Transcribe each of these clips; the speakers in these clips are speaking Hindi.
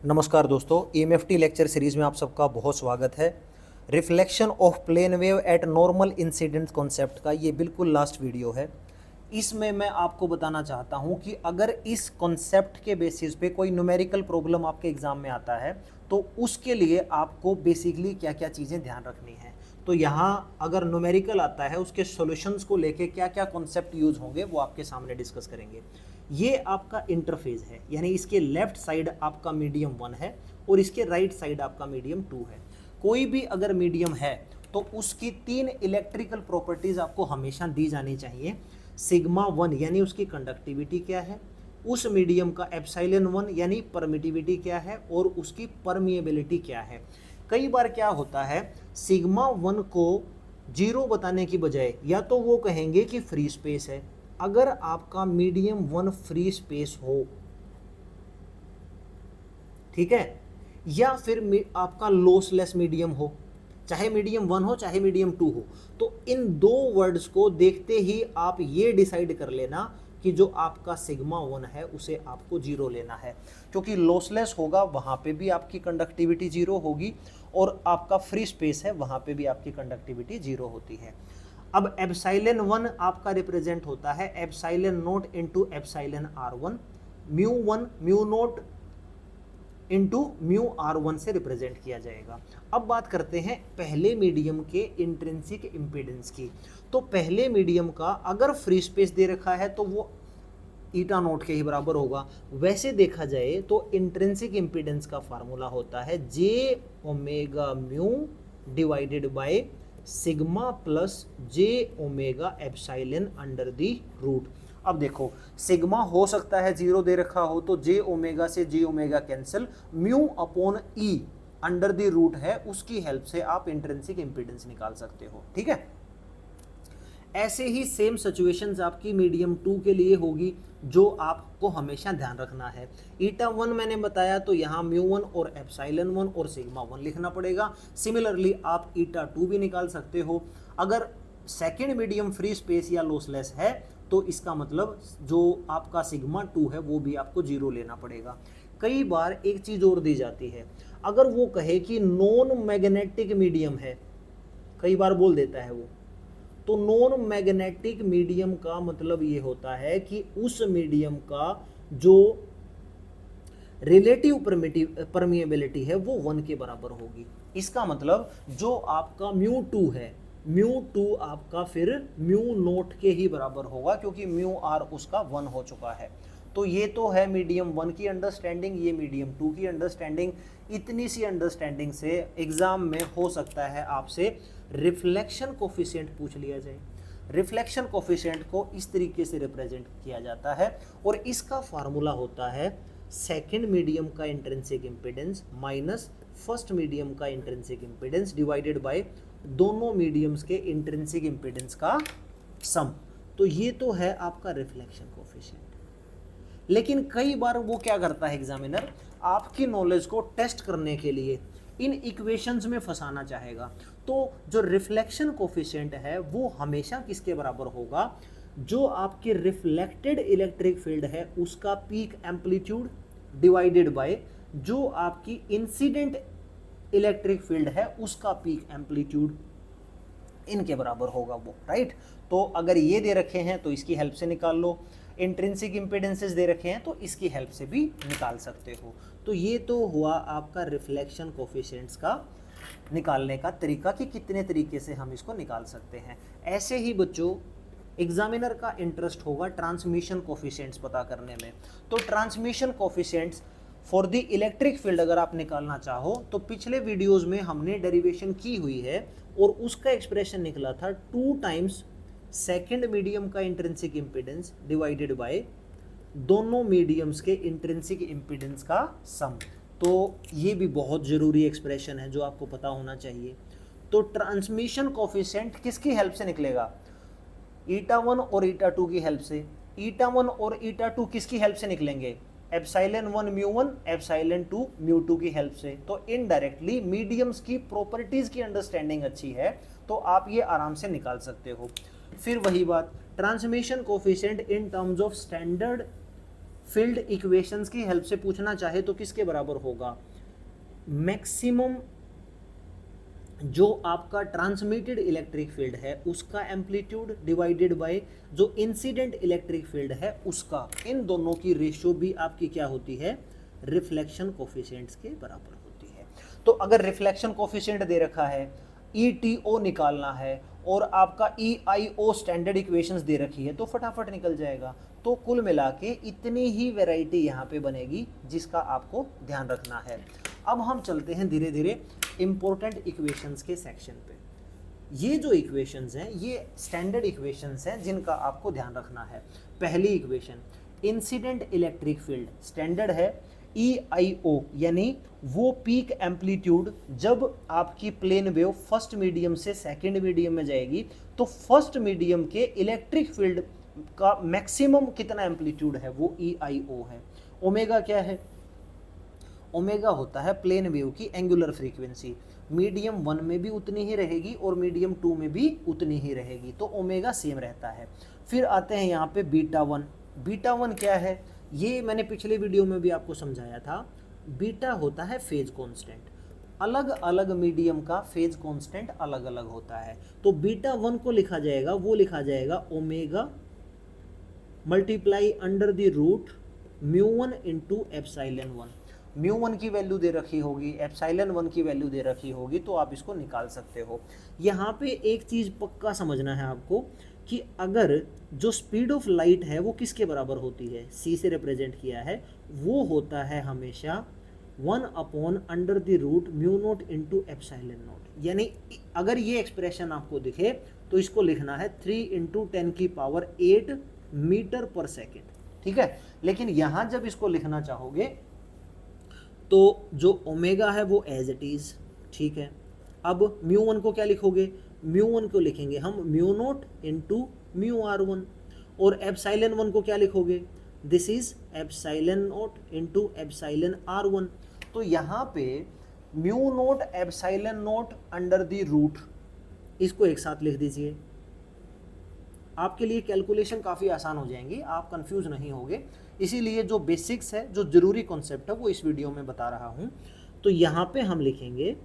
नमस्कार दोस्तों, EMFT लेक्चर सीरीज में आप सबका बहुत स्वागत है। Reflection of plane wave at normal incidence concept का ये बिल्कुल लास्ट वीडियो है। इसमें मैं आपको बताना चाहता हूँ कि अगर इस कॉन्सेप्ट के बेसिस पे कोई न्यूमेरिकल प्रॉब्लम आपके एग्जाम में आता है तो उसके लिए आपको बेसिकली क्या क्या चीज़ें ध्यान रखनी है। तो यहाँ अगर न्यूमेरिकल आता है उसके सॉल्यूशंस को लेके क्या क्या कॉन्सेप्ट यूज होंगे वो आपके सामने डिस्कस करेंगे। ये आपका इंटरफेस है, यानी इसके लेफ्ट साइड आपका मीडियम 1 है और इसके राइट साइड आपका मीडियम 2 है। कोई भी अगर मीडियम है तो उसकी 3 इलेक्ट्रिकल प्रॉपर्टीज आपको हमेशा दी जानी चाहिए। सिग्मा 1 यानी उसकी कंडक्टिविटी क्या है, उस मीडियम का एप्सिलॉन 1 यानी परमिटिविटी क्या है और उसकी परमिएबिलिटी क्या है। कई बार क्या होता है, सिग्मा 1 को 0 बताने की बजाय या तो वो कहेंगे कि फ्री स्पेस है। अगर आपका मीडियम 1 फ्री स्पेस हो, ठीक है, या फिर आपका लॉसलेस मीडियम हो, चाहे मीडियम 1 हो चाहे मीडियम 2 हो, तो इन दो वर्ड्स को देखते ही आप ये डिसाइड कर लेना कि जो आपका सिग्मा 1 है उसे आपको 0 लेना है, क्योंकि लॉसलेस होगा वहां पे भी आपकी कंडक्टिविटी 0 होगी और आपका फ्री स्पेस है वहां पे भी आपकी कंडक्टिविटी 0 होती है। अब एप्सिलॉन 1 आपका रिप्रेजेंट होता है epsilon note into epsilon R1, mu 1 mu naught into mu R1 से रिप्रेजेंट किया जाएगा। अब बात करते हैं पहले मीडियम के इंट्रिंसिक इम्पीडेंस की। तो पहले मीडियम का अगर फ्री स्पेस दे रखा है तो वो ईटा नोट के ही बराबर होगा। वैसे देखा जाए तो इंट्रिंसिक इम्पीडेंस का फार्मूला होता है J omega mu divided by sigma plus J omega epsilon under the root. अब देखो, सिग्मा हो सकता है 0 दे रखा हो तो जे ओमेगा से J omega cancel, mu upon E under the root है, उसकी हेल्प से आप इंट्रिंसिक इम्पीडेंस निकाल सकते हो। ठीक है, ऐसे ही सेम सिचुएशंस आपकी मीडियम 2 के लिए होगी जो आपको हमेशा ध्यान रखना है। ईटा 1 मैंने बताया तो यहाँ म्यू 1 और एप्सिलॉन 1 और सिग्मा 1 लिखना पड़ेगा। सिमिलरली आप ईटा 2 भी निकाल सकते हो। अगर सेकेंड मीडियम फ्री स्पेस या लॉसलेस है तो इसका मतलब जो आपका सिग्मा 2 है वो भी आपको 0 लेना पड़ेगा। कई बार एक चीज और दी जाती है, अगर वो कहे कि नॉन मैग्नेटिक मीडियम है, कई बार बोल देता है वो, तो नॉन मैग्नेटिक मीडियम का मतलब ये होता है कि उस मीडियम का जो रिलेटिव परमिएबिलिटी है वो 1 के बराबर होगी। इसका मतलब जो आपका म्यू 2 है, म्यू 2 आपका फिर म्यू नोट के ही बराबर होगा, क्योंकि म्यू आर उसका 1 हो चुका है। तो ये तो है मीडियम 1 की अंडरस्टैंडिंग, ये मीडियम 2 की अंडरस्टैंडिंग। इतनी सी अंडरस्टैंडिंग से एग्जाम में हो सकता है आपसे रिफ्लेक्शन कोफिशिएंट पूछ लिया जाए। रिफ्लेक्शन कोफिशिएंट को इस तरीके से रिप्रेजेंट किया जाता है और इसका फार्मूला होता है सेकेंड मीडियम का intrinsic impedance minus first medium का इंट्रिंसिक इम्पीडेंस डिवाइडेड बाय दोनों मीडियम्स के इंट्रिंसिक इम्पीडेंस का सम। तो ये तो है आपका रिफ्लेक्शन कोफिशिएंट। लेकिन कई बार वो क्या करता है एग्जामिनर, आपकी नॉलेज को टेस्ट करने के लिए इन इक्वेशंस में फंसाना चाहेगा। तो जो रिफ्लेक्शन कोफिशिएंट है वो हमेशा किसके बराबर होगा, जो आपके रिफ्लेक्टेड इलेक्ट्रिक फील्ड है उसका पीक एम्पलीट्यूड डिवाइडेड बाय जो आपकी इंसिडेंट इलेक्ट्रिक फील्ड है उसका पीक एम्पलीट्यूड, इनके बराबर होगा वो, राइट। तो अगर ये दे रखे हैं तो इसकी हेल्प से निकाल लो, इंट्रिंसिक इम्पीडेंसेस दे रखे हैं तो इसकी हेल्प से भी निकाल सकते हो। तो ये तो हुआ आपका रिफ्लेक्शन कोफिशिएंट्स का निकालने का तरीका कि कितने तरीके से हम इसको निकाल सकते हैं। ऐसे ही बच्चों एग्जामिनर का इंटरेस्ट होगा ट्रांसमिशन कोफिशिएंट्स पता करने में। तो transmission coefficients for the electric field अगर आप निकालना चाहो तो पिछले वीडियोस में हमने डेरिवेशन की हुई है और उसका एक्सप्रेशन निकला था 2 टाइम्स सेकेंड मीडियम का इंट्रिंसिक इम्पीडेंस डिवाइडेड बाय दोनों मीडियम्स के इंट्रिंसिक इम्पीडेंस का सम। तो ये भी बहुत ज़रूरी एक्सप्रेशन है जो आपको पता होना चाहिए। तो ट्रांसमिशन कोफिशिएंट किसकी हेल्प से निकलेगा, ईटा 1 और ईटा 2 की हेल्प से। ईटा 1 और ईटा 2 किसकी हेल्प से निकलेंगे, एप्सिलॉन 1 म्यू 1 एप्सिलॉन 2 म्यू 2 की हेल्प से। तो इनडायरेक्टली मीडियम्स की प्रॉपर्टीज की अंडरस्टैंडिंग अच्छी है तो आप ये आराम से निकाल सकते हो। फिर वही बात, transmission coefficient in terms of standard field equations की हेल्प से पूछना चाहे तो किसके बराबर होगा, मैक्सिमम जो आपका ट्रांसमिटेड इलेक्ट्रिक फील्ड है उसका एम्पलीट्यूड डिवाइडेड बाय जो इंसिडेंट इलेक्ट्रिक फील्ड है उसका, इन दोनों की रेशियो भी आपकी क्या होती है, रिफ्लेक्शन कोफिशिएंट्स के बराबर होती है। तो अगर रिफ्लेक्शन कोफिशिएंट दे रखा है, ETO निकालना है और आपका EIO स्टैंडर्ड इक्वेशंस दे रखी है तो फटाफट निकल जाएगा। तो कुल मिला के इतनी ही वैरायटी यहाँ पे बनेगी जिसका आपको ध्यान रखना है। अब हम चलते हैं धीरे धीरे इंपॉर्टेंट इक्वेशंस के सेक्शन पे। ये जो इक्वेशंस हैं ये स्टैंडर्ड इक्वेशंस हैं जिनका आपको ध्यान रखना है। पहली equation, incident electric field standard है EIO, यानी वो पीक एम्पलीट्यूड जब आपकी प्लेन वेव फर्स्ट मीडियम से सेकंड मीडियम में जाएगी तो फर्स्ट मीडियम के इलेक्ट्रिक फील्ड का मैक्सिमम कितना एम्पलीट्यूड है वो EIO है। ओमेगा क्या है, ओमेगा होता है प्लेन वेव की एंगुलर फ्रीक्वेंसी, मीडियम 1 में भी उतनी ही रहेगी और मीडियम 2 में भी उतनी ही रहेगी, तो ओमेगा सेम रहता है। फिर आते हैं यहाँ पे बीटा 1। बीटा 1 क्या है, ये मैंने पिछले वीडियो में भी आपको समझाया था। बीटा होता है फेज कांस्टेंट, अलग अलग मीडियम का फेज कांस्टेंट अलग अलग होता है। तो बीटा 1 को लिखा जाएगा, वो लिखा जाएगा omega multiply under the root μ1 into epsilon 1। μ1 की वैल्यू दे रखी होगी, एप्साइलन 1 की वैल्यू दे रखी होगी, तो आप इसको निकाल सकते हो। यहाँ पे एक चीज़ पक्का समझना है आपको कि अगर जो स्पीड ऑफ लाइट है वो किसके बराबर होती है, c से रिप्रेजेंट किया है, वो होता है हमेशा 1 upon under the root μ0 into epsilon naught. यानी अगर ये एक्सप्रेशन आपको दिखे तो इसको लिखना है 3 इंटू 10 की पावर 8 मीटर पर सेकेंड, ठीक है। लेकिन यहाँ जब इसको लिखना चाहोगे तो जो ओमेगा है वो एज इट इज़, ठीक है। अब μ1 को क्या लिखोगे, μ1 को लिखेंगे हम μ0 इंटू μr1, और एप्साइलन 1 को क्या लिखोगे, this is epsilon naught into epsilon r1। तो यहाँ पे μ0 epsilon naught under the root, इसको एक साथ लिख दीजिए, आपके लिए कैलकुलेशन काफ़ी आसान हो जाएंगी, आप कंफ्यूज नहीं होगे। इसीलिए जो बेसिक्स है, जो ज़रूरी कॉन्सेप्ट है वो इस वीडियो में बता रहा हूँ। तो यहाँ पे हम लिखेंगे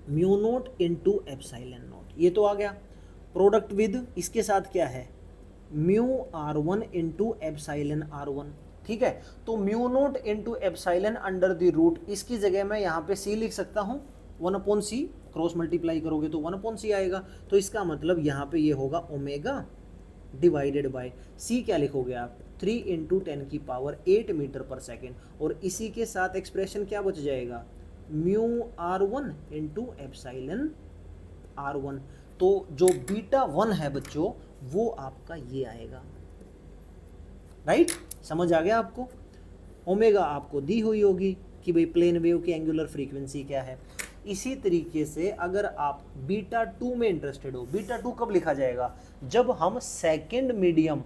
μ0 इंटू एप्साइलन नॉट, ये तो आ गया। प्रोडक्ट विद इसके साथ क्या है, μr1 इंटू एप्साइलन r1, ठीक है। तो μ0 into epsilon under the root, इसकी जगह मैं यहाँ पे c लिख सकता हूँ, 1/c, क्रॉस मल्टीप्लाई करोगे तो 1/c आएगा। तो इसका मतलब यहाँ पे ये होगा ओमेगा डिवाइडेड बाय c, क्या लिखोगे आप, 3 इंटू 10 की पावर 8 मीटर पर सेकेंड, और इसी के साथ एक्सप्रेशन क्या बच जाएगा, μr1 इंटू एप्साइलन r1। तो जो बीटा 1 है बच्चों वो आपका ये आएगा, राइट। समझ आ गया आपको। ओमेगा आपको दी हुई होगी कि भाई प्लेन वेव की एंगुलर फ्रीक्वेंसी क्या है। इसी तरीके से अगर आप बीटा 2 में इंटरेस्टेड हो, बीटा 2 कब लिखा जाएगा, जब हम सेकेंड मीडियम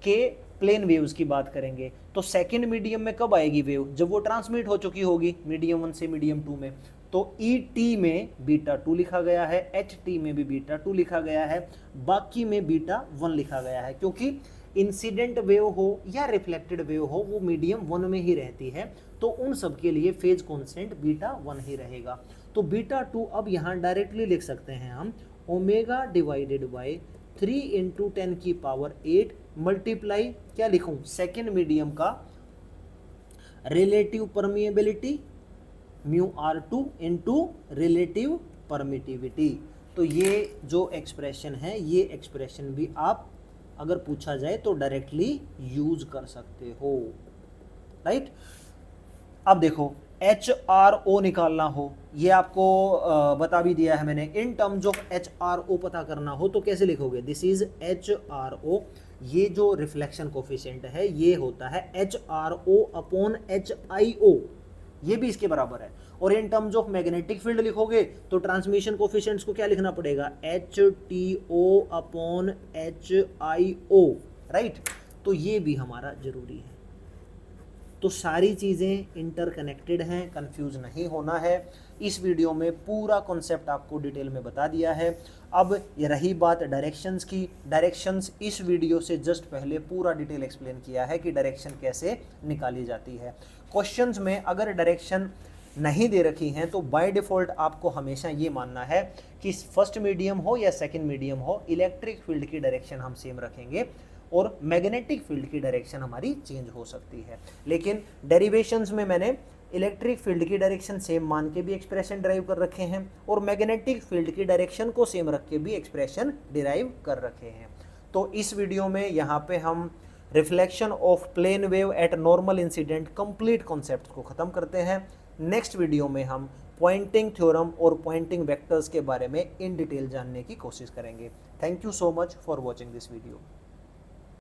के प्लेन वेव्स की बात करेंगे। तो सेकेंड मीडियम में कब आएगी वेव, जब वो ट्रांसमिट हो चुकी होगी मीडियम 1 से मीडियम 2 में। तो ET में बीटा 2 लिखा गया है, HT में भी बीटा 2 लिखा गया है, बाकी में बीटा 1 लिखा गया है, क्योंकि इंसिडेंट वेव हो या रिफ्लेक्टेड वेव हो वो मीडियम 1 में ही रहती है, तो उन सब के लिए फेज कांस्टेंट बीटा 1 ही रहेगा। तो बीटा 2 अब यहाँ डायरेक्टली लिख सकते हैं हम, ओमेगा डिवाइडेड बाय 3 इंटू 10 की पावर 8 मल्टीप्लाई, क्या लिखूं, सेकेंड मीडियम का relative permeability μr2 into relative permittivity. तो ये जो एक्सप्रेशन है, ये एक्सप्रेशन भी आप अगर पूछा जाए तो डायरेक्टली यूज कर सकते हो, राइट। अब देखो HRO निकालना हो, ये आपको बता भी दिया है मैंने। इन टर्म्स ऑफ HRO पता करना हो तो कैसे लिखोगे, दिस इज HRO, ये जो रिफ्लेक्शन कोफिशिएंट है ये होता है HRO अपॉन HIO, ये भी इसके बराबर है। और in terms of magnetic field लिखोगे तो ट्रांसमिशन कोफिशिएंट्स को क्या लिखना पड़ेगा, HTO अपॉन HIO, राइट। तो ये भी हमारा जरूरी है। तो सारी चीज़ें इंटरकनेक्टेड हैं, कंफ्यूज नहीं होना है। इस वीडियो में पूरा कॉन्सेप्ट आपको डिटेल में बता दिया है। अब ये रही बात डायरेक्शंस की, डायरेक्शंस इस वीडियो से जस्ट पहले पूरा डिटेल एक्सप्लेन किया है कि डायरेक्शन कैसे निकाली जाती है। क्वेश्चंस में अगर डायरेक्शन नहीं दे रखी हैं तो बाय डिफ़ॉल्ट आपको हमेशा ये मानना है कि फर्स्ट मीडियम हो या सेकंड मीडियम हो, इलेक्ट्रिक फील्ड की डायरेक्शन हम सेम रखेंगे और मैग्नेटिक फील्ड की डायरेक्शन हमारी चेंज हो सकती है। लेकिन डेरिवेशंस में मैंने इलेक्ट्रिक फील्ड की डायरेक्शन सेम मान के भी एक्सप्रेशन डिराइव कर रखे हैं और मैग्नेटिक फील्ड की डायरेक्शन को सेम रख के भी एक्सप्रेशन डिराइव कर रखे हैं। तो इस वीडियो में यहाँ पे हम reflection of plane wave at normal incidence complete concept को ख़त्म करते हैं। नेक्स्ट वीडियो में हम पॉइंटिंग थ्योरम और पॉइंटिंग वेक्टर्स के बारे में इन डिटेल जानने की कोशिश करेंगे। Thank you so much for watching this video.